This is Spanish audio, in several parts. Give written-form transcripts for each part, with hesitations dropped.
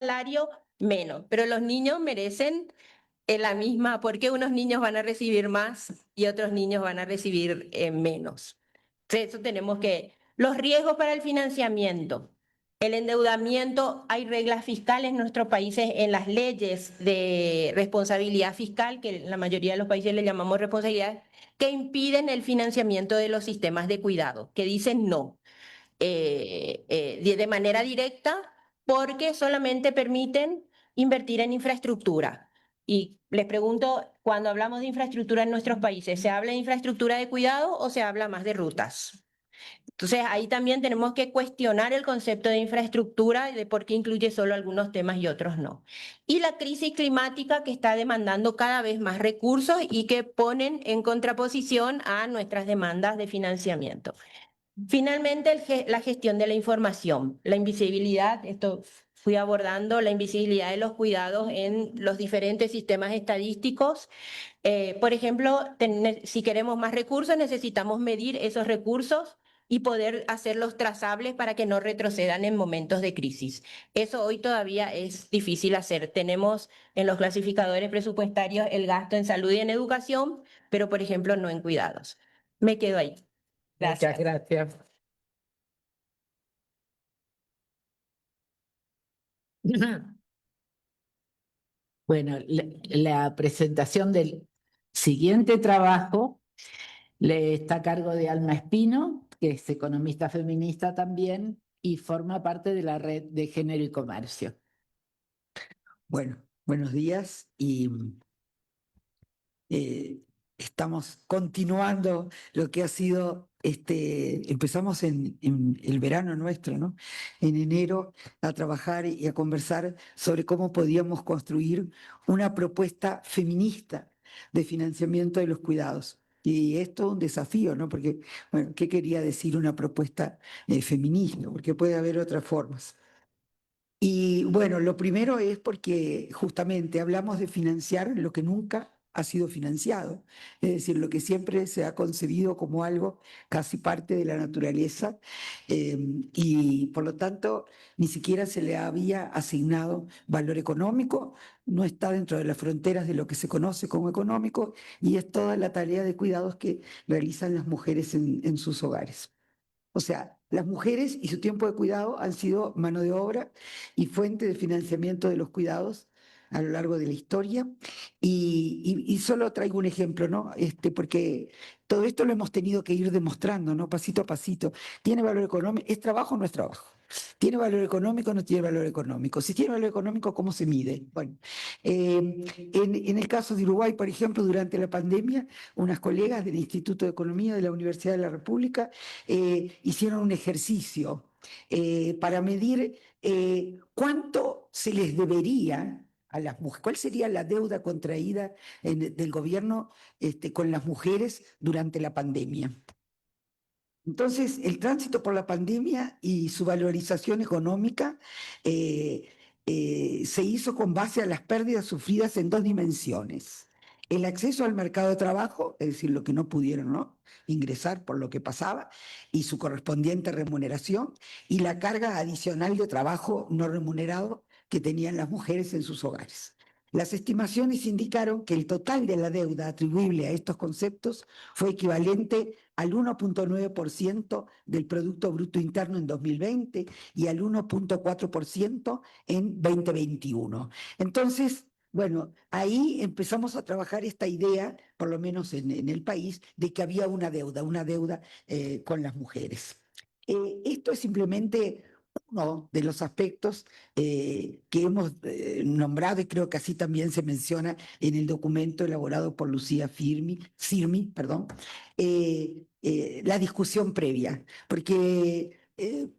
salario, menos, pero los niños merecen la misma, porque unos niños van a recibir más y otros niños van a recibir menos. Entonces, eso tenemos que... Los riesgos para el financiamiento. El endeudamiento, hay reglas fiscales en nuestros países, en las leyes de responsabilidad fiscal, que en la mayoría de los países le llamamos responsabilidad, que impiden el financiamiento de los sistemas de cuidado, que dicen no de manera directa porque solamente permiten invertir en infraestructura. Y les pregunto, cuando hablamos de infraestructura en nuestros países, ¿se habla de infraestructura de cuidado o se habla más de rutas? Entonces ahí también tenemos que cuestionar el concepto de infraestructura y de por qué incluye solo algunos temas y otros no. Y la crisis climática que está demandando cada vez más recursos y que ponen en contraposición a nuestras demandas de financiamiento. Finalmente, la gestión de la información, la invisibilidad, esto fui abordando, la invisibilidad de los cuidados en los diferentes sistemas estadísticos. Por ejemplo, si queremos más recursos, necesitamos medir esos recursos y poder hacerlos trazables para que no retrocedan en momentos de crisis. Eso hoy todavía es difícil hacer. Tenemos en los clasificadores presupuestarios el gasto en salud y en educación, pero por ejemplo no en cuidados. Me quedo ahí. Muchas Gracias. gracias. Bueno, la presentación del siguiente trabajo está a cargo de Alma Espino, que es economista feminista también y forma parte de la red de Género y Comercio. Bueno, buenos días y estamos continuando lo que ha sido, empezamos en el verano nuestro, ¿no? En enero a trabajar y a conversar sobre cómo podíamos construir una propuesta feminista de financiamiento de los cuidados. Y esto es un desafío, ¿no? Porque, bueno, ¿qué quería decir una propuesta feminista? Porque puede haber otras formas. Y bueno, lo primero es porque justamente hablamos de financiar lo que nunca ha sido financiado, es decir, lo que siempre se ha concebido como algo casi parte de la naturaleza y por lo tanto ni siquiera se le había asignado valor económico, no está dentro de las fronteras de lo que se conoce como económico y es toda la tarea de cuidados que realizan las mujeres en sus hogares. O sea, las mujeres y su tiempo de cuidado han sido mano de obra y fuente de financiamiento de los cuidados a lo largo de la historia. Y solo traigo un ejemplo, ¿no? Porque todo esto lo hemos tenido que ir demostrando, ¿no? Pasito a pasito. ¿Tiene valor económico? ¿Es trabajo o no es trabajo? ¿Tiene valor económico o no tiene valor económico? Si tiene valor económico, ¿cómo se mide? Bueno, en el caso de Uruguay, por ejemplo, durante la pandemia, unas colegas del Instituto de Economía de la Universidad de la República hicieron un ejercicio para medir cuánto se les debería a las mujeres, cuál sería la deuda contraída del gobierno con las mujeres durante la pandemia. Entonces, el tránsito por la pandemia y su valorización económica se hizo con base a las pérdidas sufridas en dos dimensiones. El acceso al mercado de trabajo, es decir, lo que no pudieron, ¿no?, ingresar por lo que pasaba, y su correspondiente remuneración, y la carga adicional de trabajo no remunerado que tenían las mujeres en sus hogares. Las estimaciones indicaron que el total de la deuda atribuible a estos conceptos fue equivalente al 1,9% del Producto Bruto Interno en 2020 y al 1,4% en 2021. Entonces, bueno, ahí empezamos a trabajar esta idea, por lo menos en el país, de que había una deuda con las mujeres. Esto es simplemente uno de los aspectos que hemos nombrado y creo que así también se menciona en el documento elaborado por Lucía Sirmi, perdón, la discusión previa, porque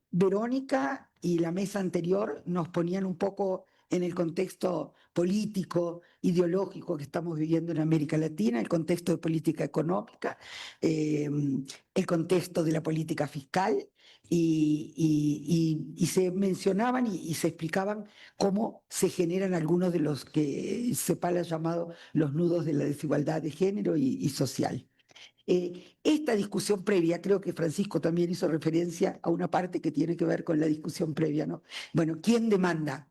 Verónica y la mesa anterior nos ponían un poco en el contexto político, ideológico que estamos viviendo en América Latina, el contexto de política económica, el contexto de la política fiscal, y se mencionaban y se explicaban cómo se generan algunos de los que CEPAL ha llamado los nudos de la desigualdad de género y social. Esta discusión previa, creo que Francisco también hizo referencia a una parte que tiene que ver con la discusión previa, ¿no? Bueno, ¿quién demanda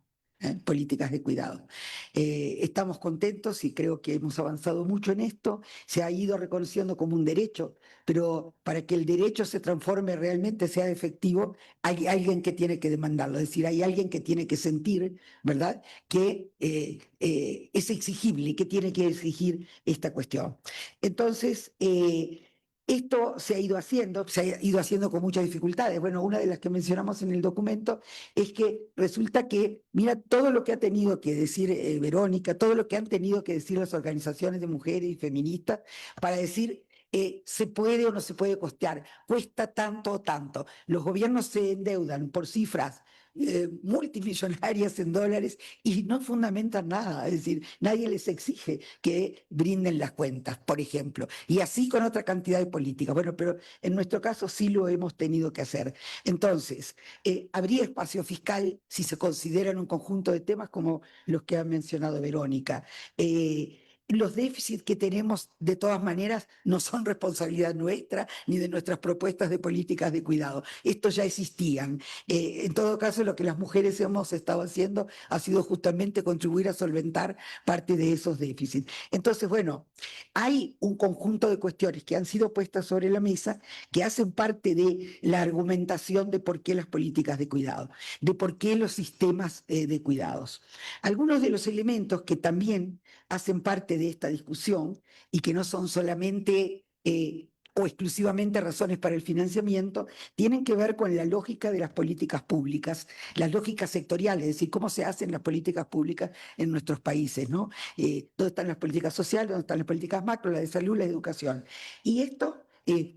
políticas de cuidado. Estamos contentos y creo que hemos avanzado mucho en esto. Se ha ido reconociendo como un derecho, pero para que el derecho se transforme realmente, sea efectivo, hay alguien que tiene que demandarlo. Es decir, hay alguien que tiene que sentir, ¿verdad?, que es exigible, que tiene que exigir esta cuestión. Entonces, esto se ha ido haciendo con muchas dificultades. Bueno, una de las que mencionamos en el documento es que resulta que, mira, todo lo que ha tenido que decir Verónica, todo lo que han tenido que decir las organizaciones de mujeres y feministas para decir se puede o no se puede costear, cuesta tanto o tanto. Los gobiernos se endeudan por cifras multimillonarias en dólares y no fundamentan nada, es decir, nadie les exige que brinden las cuentas, por ejemplo, y así con otra cantidad de políticas. Bueno, pero en nuestro caso sí lo hemos tenido que hacer. Entonces, habría espacio fiscal si se consideran un conjunto de temas como los que ha mencionado Verónica. Los déficits que tenemos, de todas maneras, no son responsabilidad nuestra ni de nuestras propuestas de políticas de cuidado. Estos ya existían. En todo caso, lo que las mujeres hemos estado haciendo ha sido justamente contribuir a solventar parte de esos déficits. Entonces, bueno, hay un conjunto de cuestiones que han sido puestas sobre la mesa que hacen parte de la argumentación de por qué las políticas de cuidado, de por qué los sistemas de cuidados. Algunos de los elementos que también hacen parte de esta discusión y que no son solamente o exclusivamente razones para el financiamiento, tienen que ver con la lógica de las políticas públicas, las lógicas sectoriales, es decir, cómo se hacen las políticas públicas en nuestros países, ¿no? ¿Dónde están las políticas sociales, dónde están las políticas macro, la de salud, la de educación? Y esto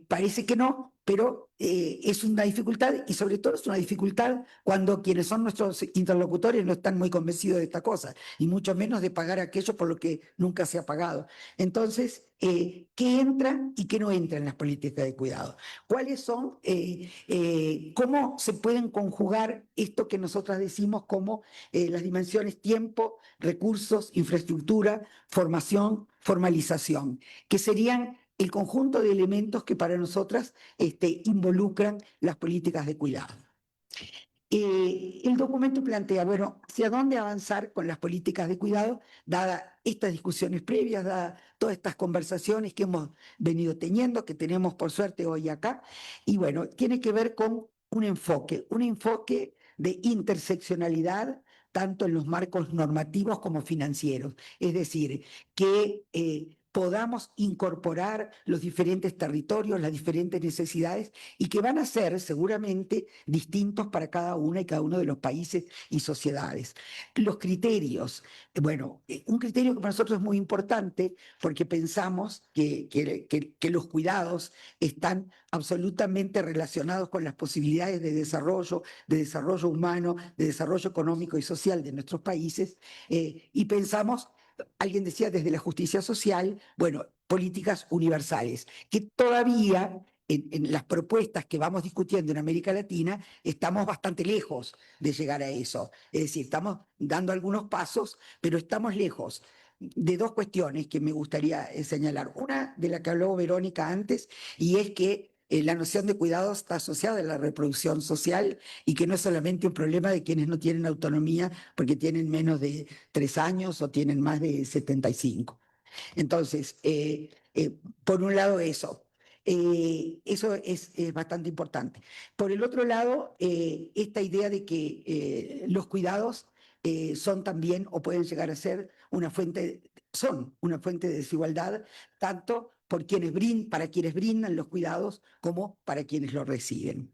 parece que no, pero es una dificultad y sobre todo es una dificultad cuando quienes son nuestros interlocutores no están muy convencidos de esta cosa y mucho menos de pagar aquello por lo que nunca se ha pagado. Entonces, ¿qué entra y qué no entra en las políticas de cuidado? ¿Cuáles son, cómo se pueden conjugar esto que nosotras decimos como las dimensiones tiempo, recursos, infraestructura, formación, formalización, que serían el conjunto de elementos que para nosotras involucran las políticas de cuidado? El documento plantea, bueno, hacia dónde avanzar con las políticas de cuidado, dadas estas discusiones previas, dadas todas estas conversaciones que hemos venido teniendo, que tenemos por suerte hoy acá, y bueno, tiene que ver con un enfoque de interseccionalidad, tanto en los marcos normativos como financieros, es decir, que podamos incorporar los diferentes territorios, las diferentes necesidades y que van a ser seguramente distintos para cada una y cada uno de los países y sociedades. Los criterios, bueno, un criterio que para nosotros es muy importante porque pensamos que los cuidados están absolutamente relacionados con las posibilidades de desarrollo humano, de desarrollo económico y social de nuestros países, y pensamos, alguien decía desde la justicia social, bueno, políticas universales, que todavía en las propuestas que vamos discutiendo en América Latina estamos bastante lejos de llegar a eso. Es decir, estamos dando algunos pasos, pero estamos lejos de dos cuestiones que me gustaría señalar. Una de la que habló Verónica antes, y es que la noción de cuidado está asociada a la reproducción social y que no es solamente un problema de quienes no tienen autonomía porque tienen menos de 3 años o tienen más de 75. Entonces, por un lado eso. Eso es bastante importante. Por el otro lado, esta idea de que los cuidados son también o pueden llegar a ser son una fuente de desigualdad, tanto para quienes brindan los cuidados como para quienes los reciben.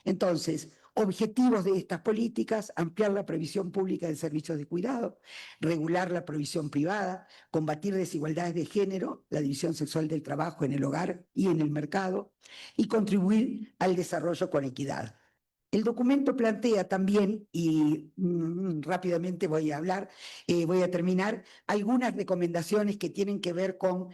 Entonces, objetivos de estas políticas: ampliar la provisión pública de servicios de cuidado, regular la provisión privada, combatir desigualdades de género, la división sexual del trabajo en el hogar y en el mercado, y contribuir al desarrollo con equidad. El documento plantea también, y rápidamente voy a terminar, algunas recomendaciones que tienen que ver con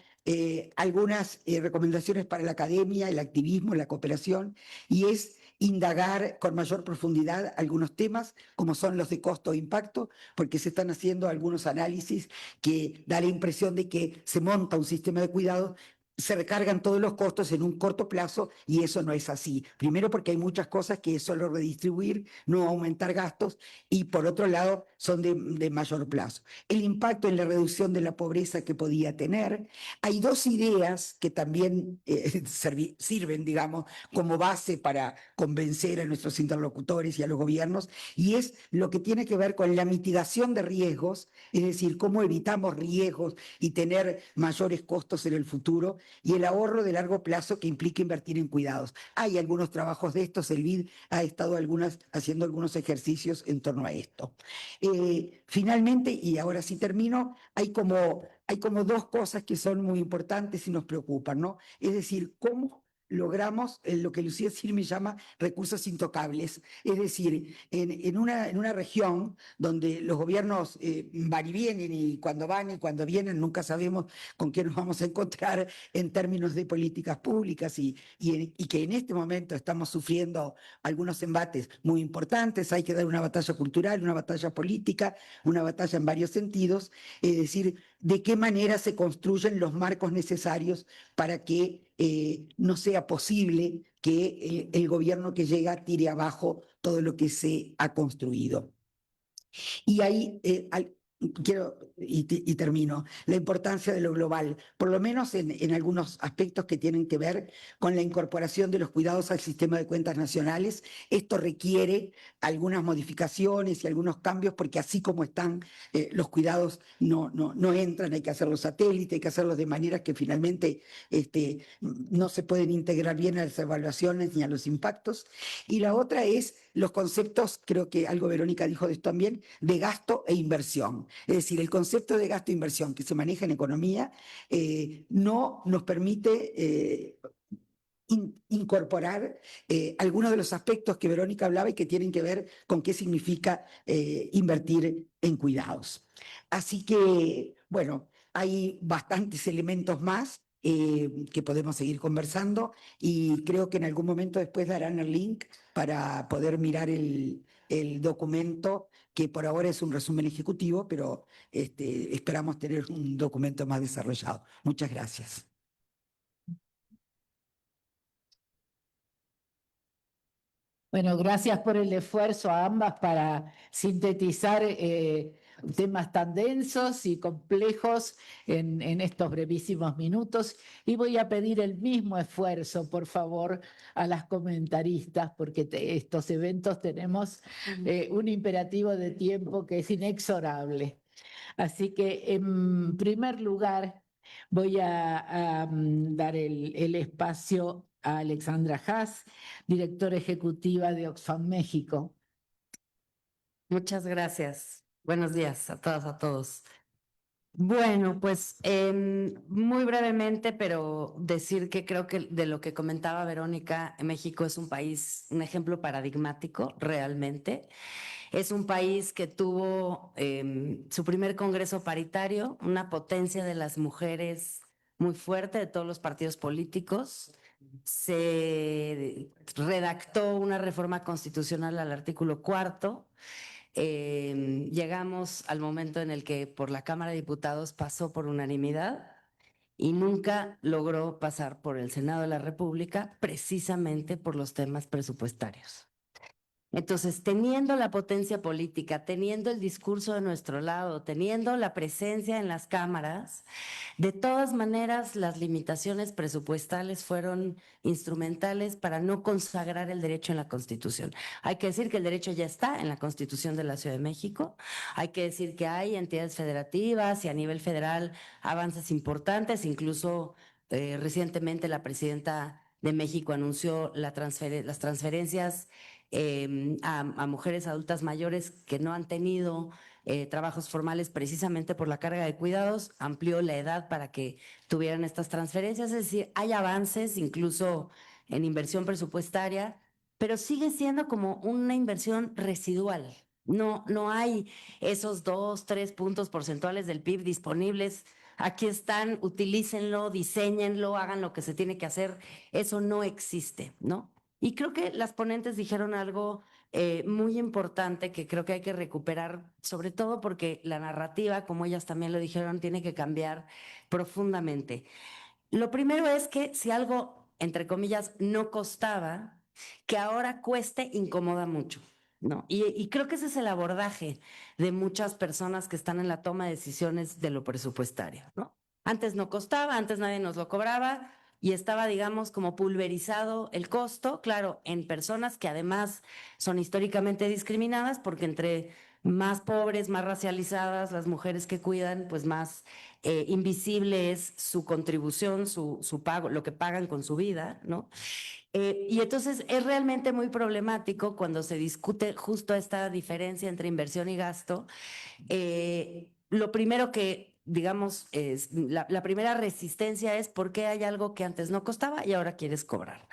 algunas recomendaciones para la academia, el activismo, la cooperación, y es indagar con mayor profundidad algunos temas, como son los de costo e impacto, porque se están haciendo algunos análisis que da la impresión de que se monta un sistema de cuidado se recargan todos los costos en un corto plazo y eso no es así. Primero porque hay muchas cosas que es solo redistribuir, no aumentar gastos y por otro lado son de mayor plazo. El impacto en la reducción de la pobreza que podía tener. Hay dos ideas que también sirven, digamos, como base para convencer a nuestros interlocutores y a los gobiernos y es lo que tiene que ver con la mitigación de riesgos, es decir, cómo evitamos riesgos y tener mayores costos en el futuro y el ahorro de largo plazo que implica invertir en cuidados. Hay algunos trabajos de estos, el BID ha estado haciendo algunos ejercicios en torno a esto. Finalmente, y ahora sí termino, hay como dos cosas que son muy importantes y nos preocupan, ¿no? Es decir, cómo logramos lo que Lucía Silmi llama recursos intocables, es decir, en una región donde los gobiernos van y vienen y cuando vienen nunca sabemos con qué nos vamos a encontrar en términos de políticas públicas y que en este momento estamos sufriendo algunos embates muy importantes, hay que dar una batalla cultural, una batalla política, una batalla en varios sentidos, es decir, de qué manera se construyen los marcos necesarios para que no sea posible que el gobierno que llega tire abajo todo lo que se ha construido. Y ahí quiero, y termino, la importancia de lo global, por lo menos en algunos aspectos que tienen que ver con la incorporación de los cuidados al sistema de cuentas nacionales. Esto requiere algunas modificaciones y algunos cambios, porque así como están, los cuidados no entran, hay que hacerlos satélite, hay que hacerlos de manera que finalmente no se pueden integrar bien a las evaluaciones ni a los impactos. Y la otra es los conceptos, creo que algo Verónica dijo de esto también, de gasto e inversión. Es decir, el concepto de gasto e inversión que se maneja en economía no nos permite incorporar algunos de los aspectos que Verónica hablaba y que tienen que ver con qué significa invertir en cuidados. Así que, bueno, hay bastantes elementos más que podemos seguir conversando y creo que en algún momento después darán el link para poder mirar el documento, que por ahora es un resumen ejecutivo, pero esperamos tener un documento más desarrollado. Muchas gracias. Bueno, gracias por el esfuerzo a ambas para sintetizar temas tan densos y complejos en estos brevísimos minutos. Y voy a pedir el mismo esfuerzo, por favor, a las comentaristas, porque estos eventos tenemos un imperativo de tiempo que es inexorable. Así que, en primer lugar, voy a dar el espacio a Alexandra Haas, directora ejecutiva de Oxfam México. Muchas gracias. Buenos días a todas, a todos. Bueno, pues muy brevemente, pero decir que creo que de lo que comentaba Verónica, México es un país, un ejemplo paradigmático realmente. Es un país que tuvo su primer congreso paritario, una potencia de las mujeres muy fuerte de todos los partidos políticos. Se redactó una reforma constitucional al artículo 4. Llegamos al momento en el que por la Cámara de Diputados pasó por unanimidad y nunca logró pasar por el Senado de la República precisamente por los temas presupuestarios. Entonces, teniendo la potencia política, teniendo el discurso de nuestro lado, teniendo la presencia en las cámaras, de todas maneras las limitaciones presupuestales fueron instrumentales para no consagrar el derecho en la Constitución. Hay que decir que el derecho ya está en la Constitución de la Ciudad de México, hay que decir que hay entidades federativas y a nivel federal avances importantes, incluso recientemente la presidenta de México anunció las transferencias a mujeres adultas mayores que no han tenido trabajos formales precisamente por la carga de cuidados, amplió la edad para que tuvieran estas transferencias, es decir, hay avances incluso en inversión presupuestaria, pero sigue siendo como una inversión residual. No hay esos 2, 3 puntos porcentuales del PIB disponibles. Aquí están, utilícenlo, diséñenlo, hagan lo que se tiene que hacer. Eso no existe, ¿no? Y creo que las ponentes dijeron algo muy importante que creo que hay que recuperar, sobre todo porque la narrativa, como ellas también lo dijeron, tiene que cambiar profundamente. Lo primero es que si algo, entre comillas, no costaba, que ahora cueste, incomoda mucho, ¿no? Y creo que ese es el abordaje de muchas personas que están en la toma de decisiones de lo presupuestario, ¿no? Antes no costaba, antes nadie nos lo cobraba y estaba, digamos, como pulverizado el costo, claro, en personas que además son históricamente discriminadas porque entre más pobres, más racializadas, las mujeres que cuidan, pues más invisible es su contribución, su pago, lo que pagan con su vida, ¿no? Y entonces es realmente muy problemático cuando se discute justo esta diferencia entre inversión y gasto. Lo primero que, digamos, es la primera resistencia es por qué hay algo que antes no costaba y ahora quieres cobrar.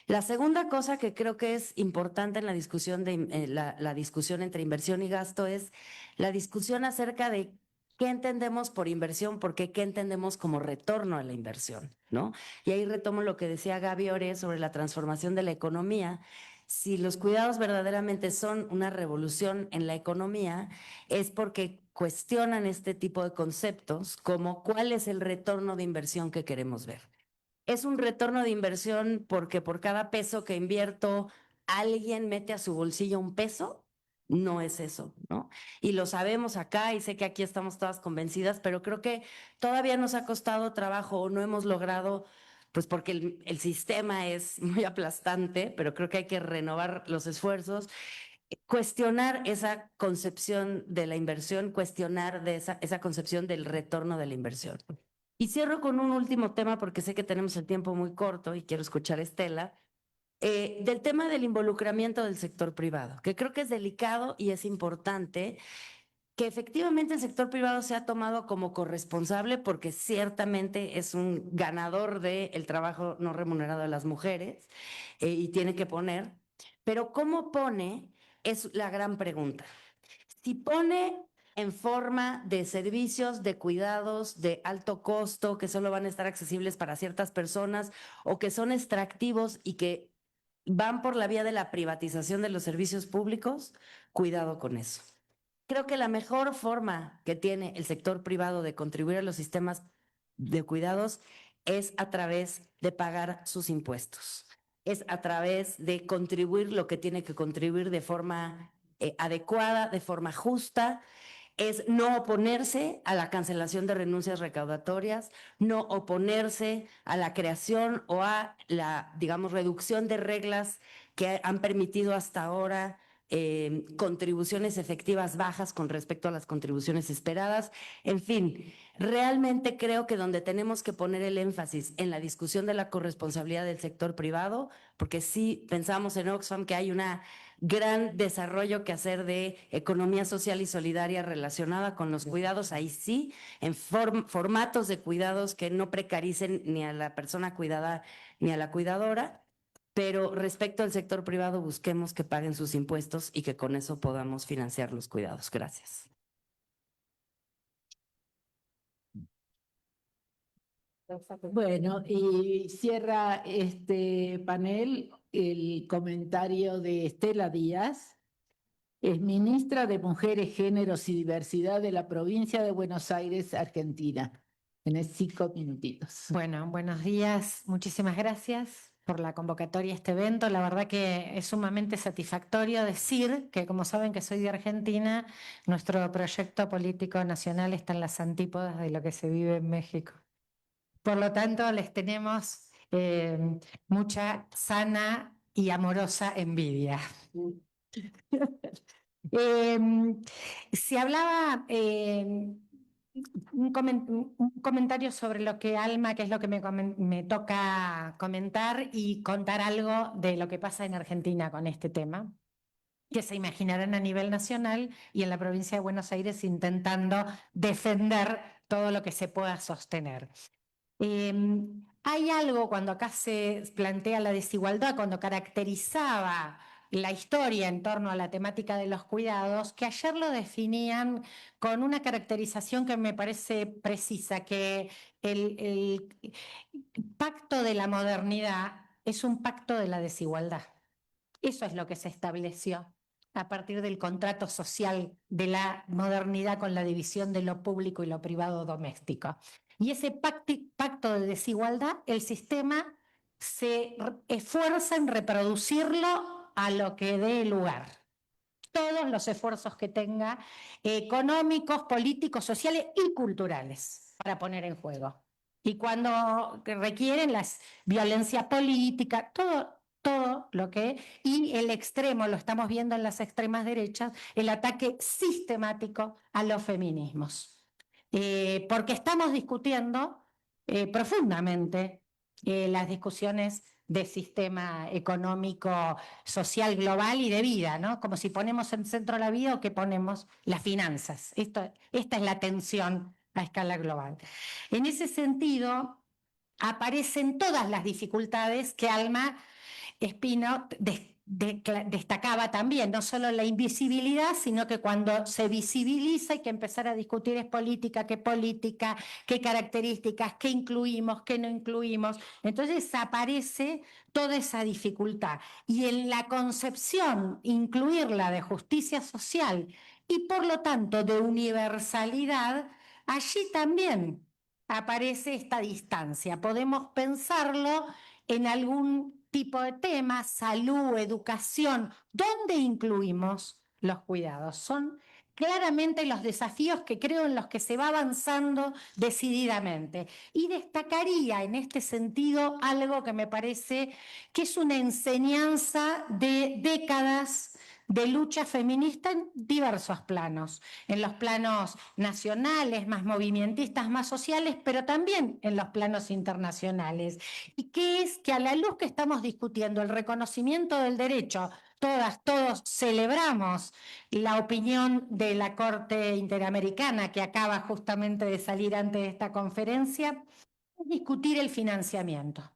La segunda cosa que creo que es importante en la discusión la discusión entre inversión y gasto es la discusión acerca de qué entendemos por inversión, porque qué entendemos como retorno a la inversión, ¿no? Y ahí retomo lo que decía Gaby Ore sobre la transformación de la economía. Si los cuidados verdaderamente son una revolución en la economía, es porque cuestionan este tipo de conceptos como cuál es el retorno de inversión que queremos ver. Es un retorno de inversión porque por cada peso que invierto, alguien mete a su bolsillo un peso. No es eso, ¿no? Y lo sabemos acá y sé que aquí estamos todas convencidas, pero creo que todavía nos ha costado trabajo o no hemos logrado, pues porque el sistema es muy aplastante, pero creo que hay que renovar los esfuerzos, cuestionar esa concepción de la inversión, cuestionar de esa concepción del retorno de la inversión. Y cierro con un último tema porque sé que tenemos el tiempo muy corto y quiero escuchar a Estela, del tema del involucramiento del sector privado, que creo que es delicado y es importante que efectivamente el sector privado se ha tomado como corresponsable porque ciertamente es un ganador del trabajo no remunerado de las mujeres y tiene que poner, pero ¿cómo pone? Es la gran pregunta. Si pone en forma de servicios de cuidados de alto costo que solo van a estar accesibles para ciertas personas o que son extractivos y que van por la vía de la privatización de los servicios públicos, cuidado con eso. Creo que la mejor forma que tiene el sector privado de contribuir a los sistemas de cuidados es a través de pagar sus impuestos, es a través de contribuir lo que tiene que contribuir de forma adecuada, de forma justa, es no oponerse a la cancelación de renuncias recaudatorias, no oponerse a la creación o a la, digamos, reducción de reglas que han permitido hasta ahora contribuciones efectivas bajas con respecto a las contribuciones esperadas. En fin, realmente creo que donde tenemos que poner el énfasis en la discusión de la corresponsabilidad del sector privado, porque sí pensamos en Oxfam que hay una gran desarrollo que hacer de economía social y solidaria relacionada con los cuidados, ahí sí, en formatos de cuidados que no precaricen ni a la persona cuidada ni a la cuidadora. Pero respecto al sector privado, busquemos que paguen sus impuestos y que con eso podamos financiar los cuidados. Gracias. Bueno, y cierra este panel el comentario de Estela Díaz, es ministra de Mujeres, Géneros y Diversidad de la provincia de Buenos Aires, Argentina. Tenés 5 minutitos. Bueno, buenos días. Muchísimas gracias por la convocatoria a este evento. La verdad que es sumamente satisfactorio decir que, como saben que soy de Argentina, nuestro proyecto político nacional está en las antípodas de lo que se vive en México. Por lo tanto, les tenemos mucha sana y amorosa envidia. Se hablaba un comentario sobre lo que Alma, que es lo que me toca comentar y contar algo de lo que pasa en Argentina con este tema, que se imaginarán a nivel nacional y en la provincia de Buenos Aires intentando defender todo lo que se pueda sostener. Hay algo cuando acá se plantea la desigualdad, cuando caracterizaba la historia en torno a la temática de los cuidados, que ayer lo definían con una caracterización que me parece precisa, que el pacto de la modernidad es un pacto de la desigualdad. Eso es lo que se estableció. a partir del contrato social de la modernidad con la división de lo público y lo privado doméstico. Y ese pacto de desigualdad, el sistema se esfuerza en reproducirlo a lo que dé lugar. Todos los esfuerzos que tenga, económicos, políticos, sociales y culturales, para poner en juego. Y cuando requieren las violencia política, todo lo que, y el extremo, lo estamos viendo en las extremas derechas, el ataque sistemático a los feminismos. Porque estamos discutiendo profundamente las discusiones de sistema económico, social, global y de vida, ¿no? Como si ponemos en el centro la vida o que ponemos las finanzas. Esta es la tensión a escala global. En ese sentido, aparecen todas las dificultades que Alma Espino destacaba también, no solo la invisibilidad, sino que cuando se visibiliza hay que empezar a discutir es política, qué características, qué incluimos, qué no incluimos. Entonces aparece toda esa dificultad. Y en la concepción, incluirla de justicia social y por lo tanto de universalidad, allí también aparece esta distancia. Podemos pensarlo en algún tipo de tema, salud, educación, ¿dónde incluimos los cuidados? Son claramente los desafíos que creo en los que se va avanzando decididamente. Y destacaría en este sentido algo que me parece que es una enseñanza de décadas de lucha feminista en diversos planos, en los planos nacionales, más movimentistas, más sociales, pero también en los planos internacionales. Y que es que a la luz que estamos discutiendo el reconocimiento del derecho, todos celebramos la opinión de la Corte Interamericana que acaba justamente de salir antes de esta conferencia, es discutir el financiamiento.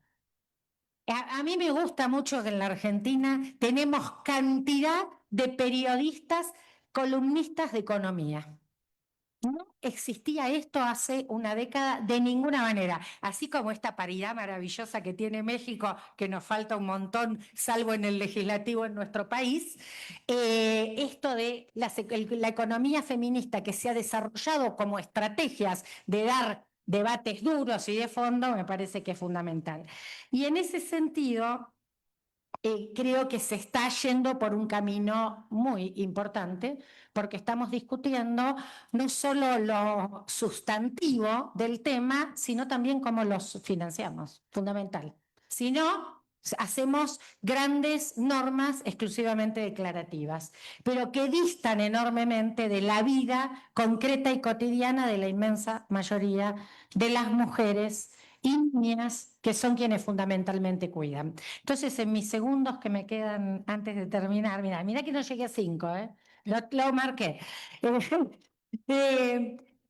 A mí me gusta mucho que en la Argentina tenemos cantidad de periodistas, columnistas de economía. No existía esto hace una década de ninguna manera, así como esta paridad maravillosa que tiene México, que nos falta un montón, salvo en el legislativo en nuestro país, esto de la economía feminista que se ha desarrollado como estrategias de dar debates duros y de fondo, me parece que es fundamental. Y en ese sentido, creo que se está yendo por un camino muy importante, porque estamos discutiendo no solo lo sustantivo del tema, sino también cómo los financiamos, fundamental. Si no, hacemos grandes normas exclusivamente declarativas, pero que distan enormemente de la vida concreta y cotidiana de la inmensa mayoría de las mujeres y niñas que son quienes fundamentalmente cuidan. Entonces, en mis segundos que me quedan antes de terminar, mira que no llegué a 5, lo marqué.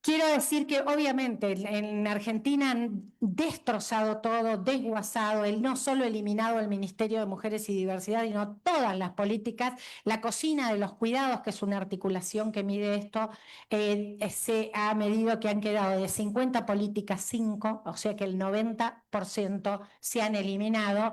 Quiero decir que obviamente en Argentina han destrozado todo, desguazado, no solo eliminado el Ministerio de Mujeres y Diversidad, sino todas las políticas. La cocina de los cuidados, que es una articulación que mide esto, se ha medido que han quedado de 50 políticas 5, o sea que el 90% se han eliminado.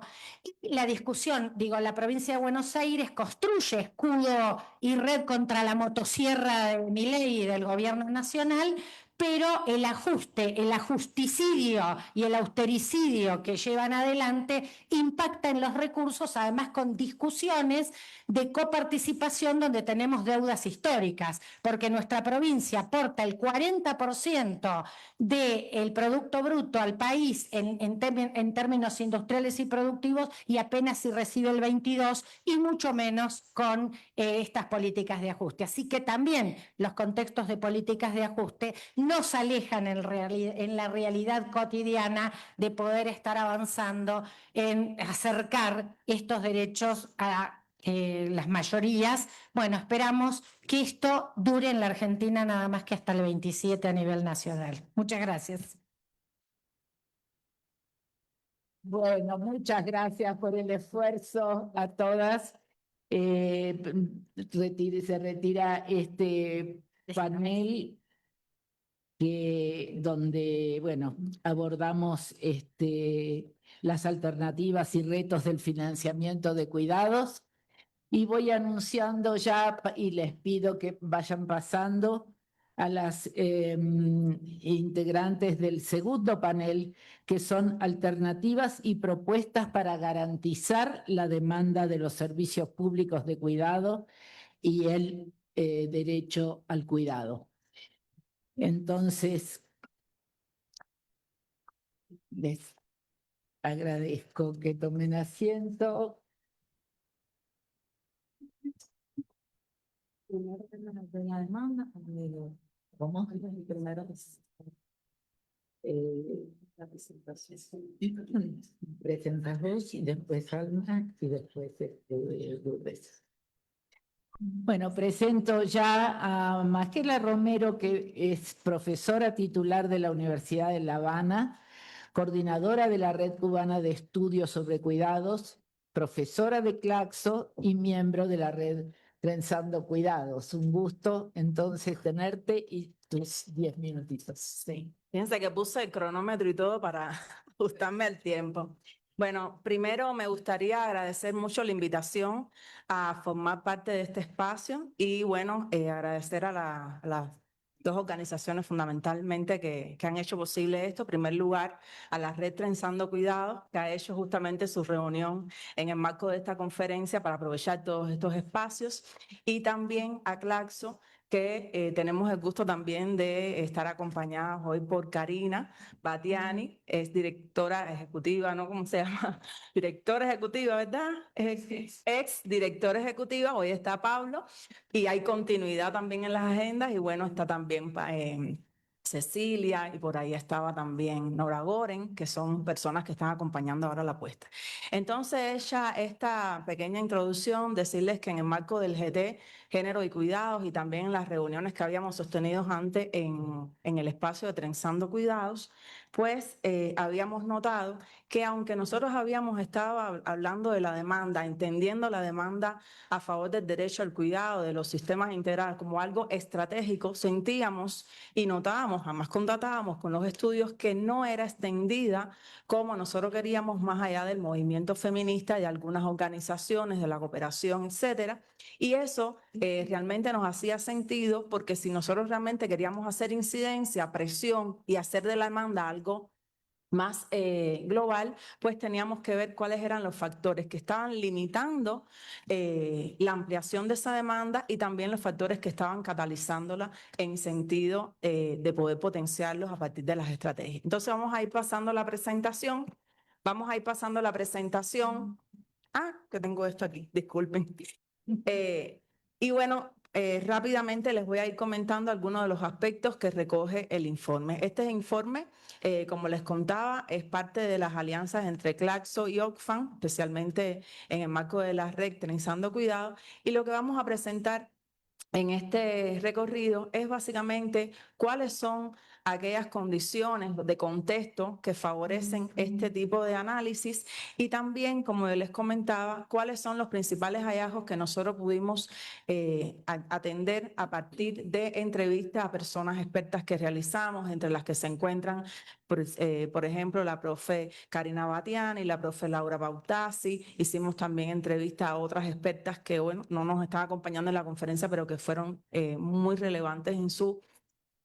Y la discusión, digo, la provincia de Buenos Aires construye escudo y red contra la motosierra de Milei y del gobierno nacional, pero el ajuste, el ajusticidio y el austericidio que llevan adelante impacta en los recursos, además con discusiones de coparticipación donde tenemos deudas históricas, porque nuestra provincia aporta el 40% del Producto Bruto al país en términos industriales y productivos y apenas si recibe el 22% y mucho menos con estas políticas de ajuste. Así que también los contextos de políticas de ajuste nos alejan en la realidad cotidiana de poder estar avanzando en acercar estos derechos a las mayorías. Bueno, esperamos que esto dure en la Argentina nada más que hasta el 27 a nivel nacional. Muchas gracias. Bueno, muchas gracias por el esfuerzo a todas. Se retira este panel donde, bueno, abordamos las alternativas y retos del financiamiento de cuidados. Y voy anunciando ya y les pido que vayan pasando a las integrantes del segundo panel, que son alternativas y propuestas para garantizar la demanda de los servicios públicos de cuidado y el derecho al cuidado. Entonces, les agradezco que tomen asiento. ¿Cómo? La presentación. Presentas vos y después Alma y después Lourdes. Bueno, presento ya a Magela Romero, que es profesora titular de la Universidad de La Habana, coordinadora de la Red Cubana de Estudios sobre Cuidados, profesora de Claxo y miembro de la Red Trenzando Cuidados. Un gusto entonces tenerte y tus 10 minutitos. Sí. Fíjense que puse el cronómetro y todo para ajustarme al tiempo. Bueno, primero me gustaría agradecer mucho la invitación a formar parte de este espacio y bueno, agradecer a las dos organizaciones fundamentalmente que han hecho posible esto. En primer lugar, a la Red Trenzando Cuidados, que ha hecho justamente su reunión en el marco de esta conferencia para aprovechar todos estos espacios, y también a Claxo, que tenemos el gusto también de estar acompañados hoy por Karina Batiani, es directora ejecutiva, ¿no? ¿Cómo se llama? Directora ejecutiva, ¿verdad? Ex directora ejecutiva, hoy está Pablo, y hay continuidad también en las agendas, y bueno, está también Cecilia, y por ahí estaba también Nora Goren, que son personas que están acompañando ahora la puesta. Entonces, hecha esta pequeña introducción, decirles que en el marco del GT, Género y Cuidados, y también en las reuniones que habíamos sostenido antes en el espacio de Trenzando Cuidados, pues habíamos notado que aunque nosotros habíamos estado hablando de la demanda, entendiendo la demanda a favor del derecho al cuidado, de los sistemas integrales como algo estratégico, sentíamos y notábamos, jamás constatábamos con los estudios que no era extendida como nosotros queríamos más allá del movimiento feminista, de algunas organizaciones, de la cooperación, etcétera. Y eso realmente nos hacía sentido, porque si nosotros realmente queríamos hacer incidencia, presión y hacer de la demanda algo más global, pues teníamos que ver cuáles eran los factores que estaban limitando la ampliación de esa demanda y también los factores que estaban catalizándola en sentido de poder potenciarlos a partir de las estrategias. Entonces vamos a ir pasando la presentación. Que tengo esto aquí, disculpen. Y bueno, rápidamente les voy a ir comentando algunos de los aspectos que recoge el informe. Este informe, como les contaba, es parte de las alianzas entre Claxo y Oxfam, especialmente en el marco de la red Trenzando Cuidado, y lo que vamos a presentar en este recorrido es básicamente cuáles son aquellas condiciones de contexto que favorecen este tipo de análisis, y también, como les comentaba, cuáles son los principales hallazgos que nosotros pudimos atender a partir de entrevistas a personas expertas que realizamos, entre las que se encuentran, por ejemplo, la profe Karina Batiani y la profe Laura Bautasi. Hicimos también entrevistas a otras expertas que, bueno, no nos están acompañando en la conferencia, pero que fueron muy relevantes en su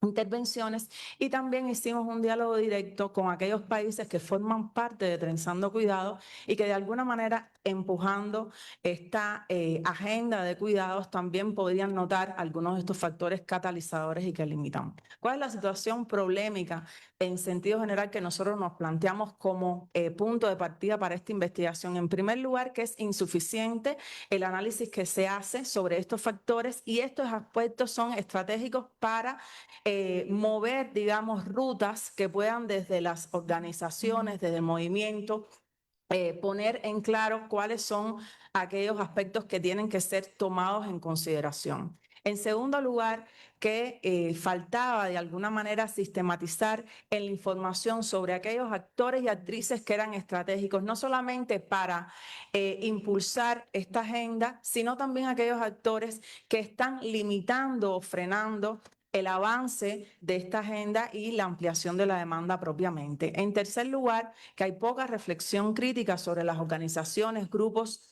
intervenciones, y también hicimos un diálogo directo con aquellos países que forman parte de Trenzando Cuidado y que de alguna manera, empujando esta agenda de cuidados, también podrían notar algunos de estos factores catalizadores y que limitan. ¿Cuál es la situación problemática en sentido general que nosotros nos planteamos como punto de partida para esta investigación? En primer lugar, que es insuficiente el análisis que se hace sobre estos factores, y estos aspectos son estratégicos para mover, digamos, rutas que puedan desde las organizaciones, desde el movimiento, poner en claro cuáles son aquellos aspectos que tienen que ser tomados en consideración. En segundo lugar, que faltaba de alguna manera sistematizar en la información sobre aquellos actores y actrices que eran estratégicos, no solamente para impulsar esta agenda, sino también aquellos actores que están limitando o frenando el avance de esta agenda y la ampliación de la demanda propiamente. En tercer lugar, que hay poca reflexión crítica sobre las organizaciones, grupos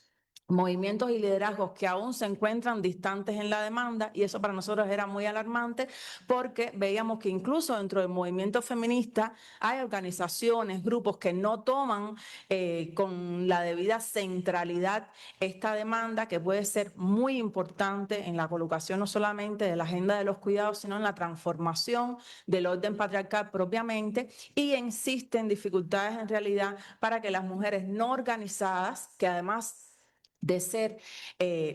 movimientos y liderazgos que aún se encuentran distantes en la demanda, y eso para nosotros era muy alarmante porque veíamos que incluso dentro del movimiento feminista hay organizaciones, grupos que no toman con la debida centralidad esta demanda, que puede ser muy importante en la colocación no solamente de la agenda de los cuidados, sino en la transformación del orden patriarcal propiamente, y existen dificultades en realidad para que las mujeres no organizadas, que además de ser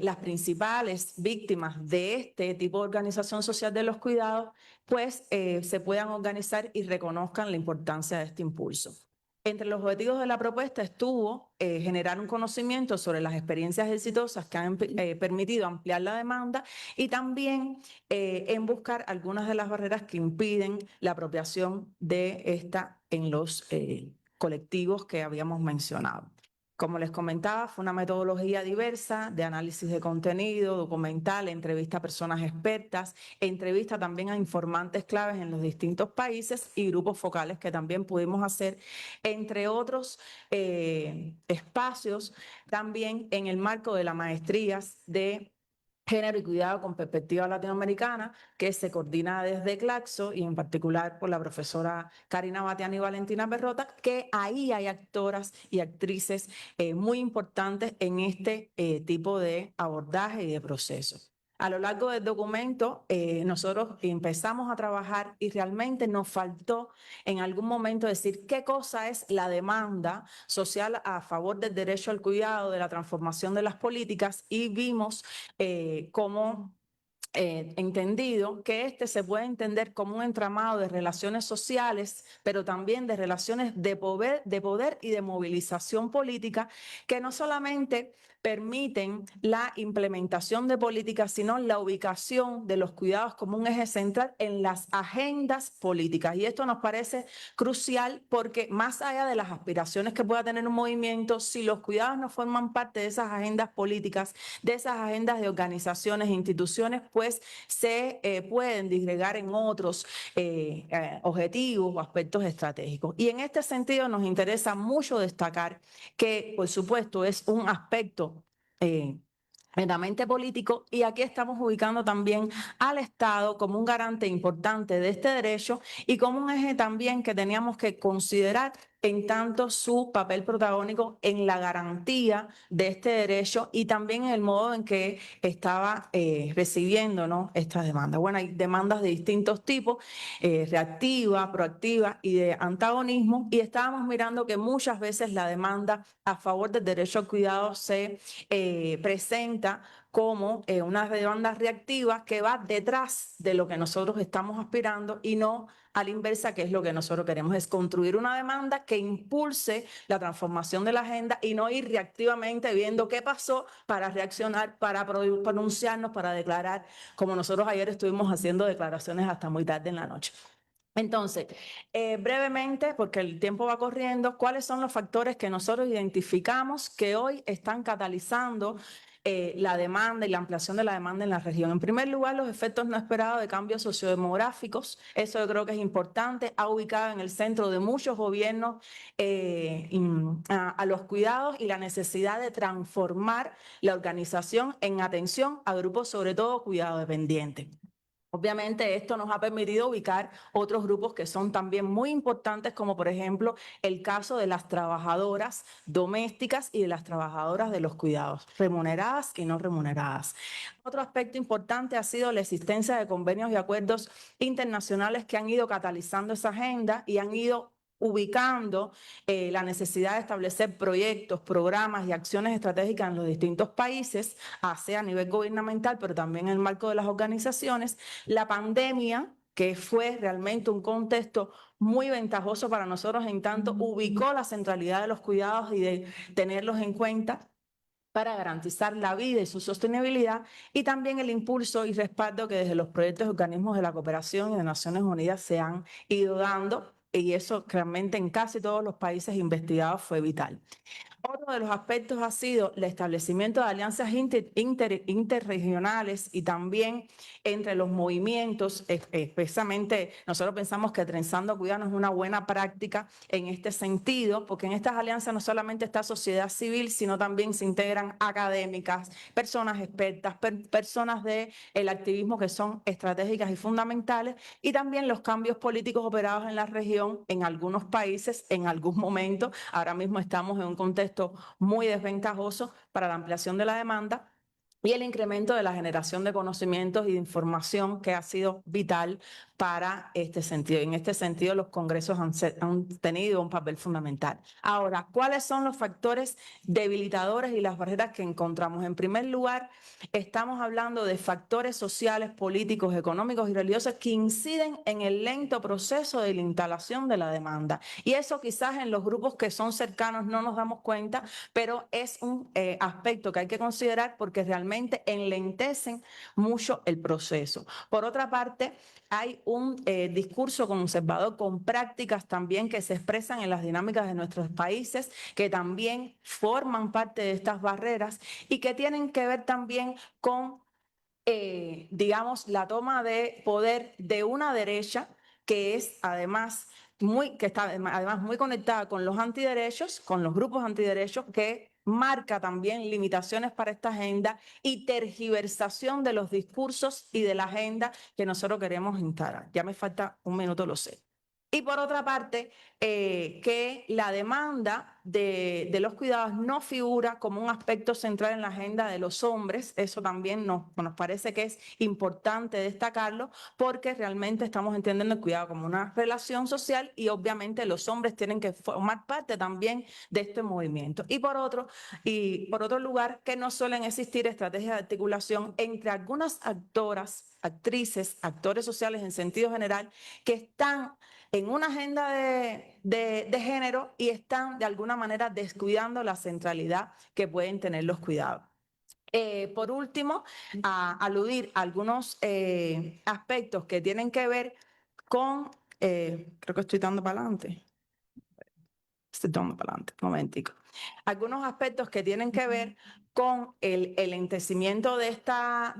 las principales víctimas de este tipo de organización social de los cuidados, pues se puedan organizar y reconozcan la importancia de este impulso. Entre los objetivos de la propuesta estuvo generar un conocimiento sobre las experiencias exitosas que han permitido ampliar la demanda, y también en buscar algunas de las barreras que impiden la apropiación de esta en los colectivos que habíamos mencionado. Como les comentaba, fue una metodología diversa de análisis de contenido, documental, entrevista a personas expertas, entrevista también a informantes claves en los distintos países y grupos focales que también pudimos hacer, entre otros espacios, también en el marco de las maestrías de Género y Cuidado con Perspectiva Latinoamericana, que se coordina desde Claxo y en particular por la profesora Karina Batiani y Valentina Berrota, que ahí hay actoras y actrices muy importantes en este tipo de abordaje y de proceso. A lo largo del documento, nosotros empezamos a trabajar y realmente nos faltó en algún momento decir qué cosa es la demanda social a favor del derecho al cuidado, de la transformación de las políticas, y vimos cómo entendido que este se puede entender como un entramado de relaciones sociales, pero también de relaciones de poder y de movilización política, que no solamente permiten la implementación de políticas, sino la ubicación de los cuidados como un eje central en las agendas políticas. Y esto nos parece crucial porque más allá de las aspiraciones que pueda tener un movimiento, si los cuidados no forman parte de esas agendas políticas, de esas agendas de organizaciones e instituciones, pues se pueden disgregar en otros objetivos o aspectos estratégicos. Y en este sentido nos interesa mucho destacar que, por supuesto, es un aspecto meramente político, y aquí estamos ubicando también al Estado como un garante importante de este derecho y como un eje también que teníamos que considerar en tanto su papel protagónico en la garantía de este derecho y también en el modo en que estaba recibiendo, ¿no?, estas demandas. Bueno, hay demandas de distintos tipos, reactiva, proactiva y de antagonismo, y estábamos mirando que muchas veces la demanda a favor del derecho al cuidado se presenta como una demanda reactiva que va detrás de lo que nosotros estamos aspirando, y no a la inversa, que es lo que nosotros queremos, es construir una demanda que impulse la transformación de la agenda y no ir reactivamente viendo qué pasó para reaccionar, para pronunciarnos, para declarar, como nosotros ayer estuvimos haciendo declaraciones hasta muy tarde en la noche. Entonces, brevemente, porque el tiempo va corriendo, ¿cuáles son los factores que nosotros identificamos que hoy están catalizando la demanda y la ampliación de la demanda en la región? En primer lugar, los efectos no esperados de cambios sociodemográficos. Eso yo creo que es importante. Ha ubicado en el centro de muchos gobiernos a los cuidados y la necesidad de transformar la organización en atención a grupos, sobre todo cuidado dependiente. Obviamente esto nos ha permitido ubicar otros grupos que son también muy importantes, como por ejemplo el caso de las trabajadoras domésticas y de las trabajadoras de los cuidados, remuneradas y no remuneradas. Otro aspecto importante ha sido la existencia de convenios y acuerdos internacionales que han ido catalizando esa agenda y han ido ubicando la necesidad de establecer proyectos, programas y acciones estratégicas en los distintos países, sea a nivel gubernamental, pero también en el marco de las organizaciones. La pandemia, que fue realmente un contexto muy ventajoso para nosotros, en tanto ubicó la centralidad de los cuidados y de tenerlos en cuenta para garantizar la vida y su sostenibilidad, y también el impulso y respaldo que desde los proyectos y organismos de la cooperación y de Naciones Unidas se han ido dando, y eso realmente en casi todos los países investigados fue vital. Otro de los aspectos ha sido el establecimiento de alianzas interregionales y también entre los movimientos. Especialmente nosotros pensamos que Trenzando Cuidados es una buena práctica en este sentido, porque en estas alianzas no solamente está sociedad civil, sino también se integran académicas, personas expertas, personas del activismo que son estratégicas y fundamentales, y también los cambios políticos operados en la región, en algunos países, en algún momento. Ahora mismo estamos en un contexto muy desventajoso para la ampliación de la demanda y el incremento de la generación de conocimientos y de información que ha sido vital para este sentido. En este sentido, los congresos han tenido un papel fundamental. Ahora, ¿cuáles son los factores debilitadores y las barreras que encontramos? En primer lugar, estamos hablando de factores sociales, políticos, económicos y religiosos que inciden en el lento proceso de la instalación de la demanda. Y eso quizás en los grupos que son cercanos no nos damos cuenta, pero es un aspecto que hay que considerar porque realmente enlentecen mucho el proceso. Por otra parte, hay un discurso conservador con prácticas también que se expresan en las dinámicas de nuestros países, que también forman parte de estas barreras y que tienen que ver también con, digamos, la toma de poder de una derecha que es además que está además muy conectada con los antiderechos, con los grupos antiderechos, que marca también limitaciones para esta agenda y tergiversación de los discursos y de la agenda que nosotros queremos instalar. Ya me falta un minuto, lo sé. Y por otra parte, que la demanda de los cuidados no figura como un aspecto central en la agenda de los hombres. Eso también nos parece que es importante destacarlo porque realmente estamos entendiendo el cuidado como una relación social y obviamente los hombres tienen que formar parte también de este movimiento. Y por otro lugar, que no suelen existir estrategias de articulación entre algunas actoras, actrices, actores sociales en sentido general que están en una agenda de género y están de alguna manera descuidando la centralidad que pueden tener los cuidados. Por último, aludir a algunos aspectos que tienen que ver con, creo que estoy dando para adelante. Estoy dando para adelante, un momentico. Algunos aspectos que tienen que ver con el lentecimiento de esta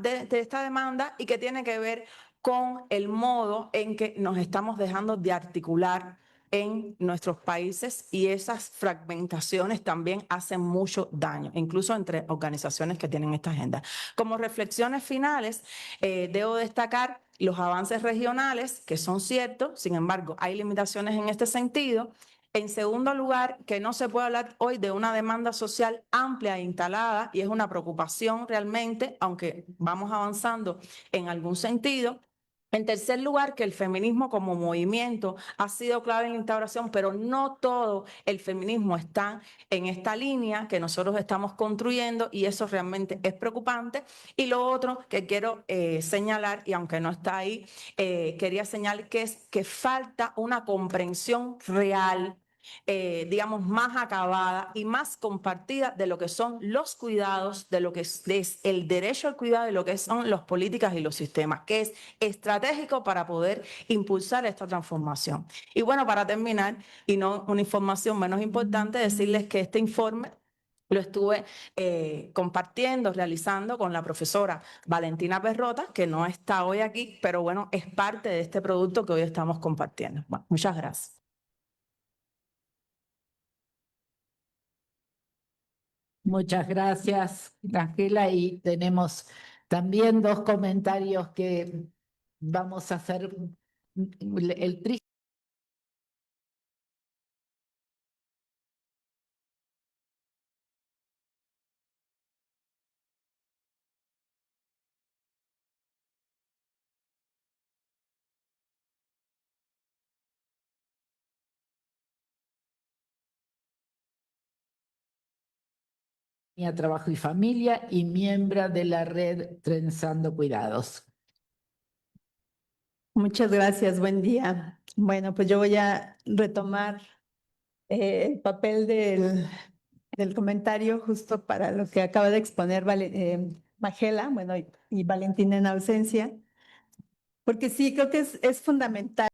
demanda y que tiene que ver con el modo en que nos estamos dejando de articular en nuestros países y esas fragmentaciones también hacen mucho daño, incluso entre organizaciones que tienen esta agenda. Como reflexiones finales, debo destacar los avances regionales, que son ciertos, sin embargo, hay limitaciones en este sentido. En segundo lugar, que no se puede hablar hoy de una demanda social amplia e instalada, y es una preocupación realmente, aunque vamos avanzando en algún sentido. En tercer lugar, que el feminismo como movimiento ha sido clave en la instauración, pero no todo el feminismo está en esta línea que nosotros estamos construyendo y eso realmente es preocupante. Y lo otro que quiero señalar, y aunque no está ahí, quería señalar que es que falta una comprensión real, digamos, más acabada y más compartida de lo que son los cuidados, de lo que es el derecho al cuidado y lo que son las políticas y los sistemas, que es estratégico para poder impulsar esta transformación. Y bueno, para terminar, y no una información menos importante, decirles que este informe lo estuve compartiendo, realizando con la profesora Valentina Perrota, que no está hoy aquí, pero bueno, es parte de este producto que hoy estamos compartiendo. Bueno, muchas gracias. Muchas gracias, Ángela. Y tenemos también dos comentarios que vamos a hacer. El triste Trabajo y Familia y miembro de la red Trenzando Cuidados. Muchas gracias, buen día. Bueno, pues yo voy a retomar el papel del comentario justo para lo que acaba de exponer Magela, bueno, y Valentina en ausencia, porque sí, creo que es fundamental.